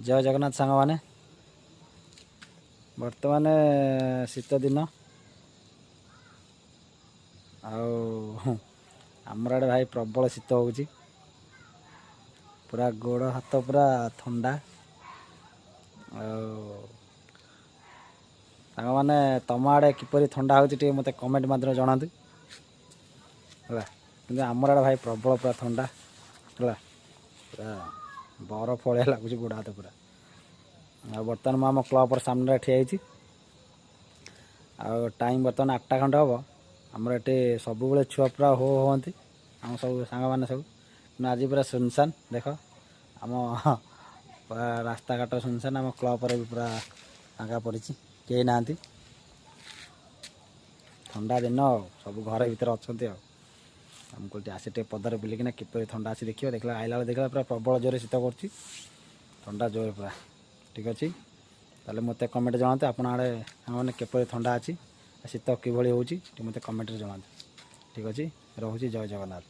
जय जगन्नाथ सांग मैंने बर्तमान शीत दिन आमर आड़े भाई प्रबल शीत हो पूरा गोड़ हाथ पूरा थंडा सांग मैंने तुम आड़े किपरि थंडा हो मत कमेंट मध्य जनातु है कि आमर आड़े भाई प्रबल पूरा थंडा है पूरा बरफ फलिया लगुच गोड़ हाथ पूरा बर्तमान मुझ आम क्लब पर सामने ठिया टाइम बर्तमान 8टा खंड हम आमर ये सब बड़े छुआ पूरा हो होती आम सब सांग मैंने सब आज पूरा सुनसान देख आम पूरा रास्ता घाट सुनसान आम क्लब पर भी पूरा फाँका पड़ी कई ना ठंडा दिन सब घर भर अच्छा आमको आसी पदार बुलिकिना किपर ठंडा आसी देखिए देखला आइला बेले देखला पूरा प्रबल जोर शीत कर ठंडा जोर पूरा ठीक अच्छे ताले मत कमेंट जनाते आपण आड़े मैंने केपरि ठंडा अच्छी शीत कि होती मत कमेंट जनाते ठीक अच्छे रोचे जय जगन्नाथ।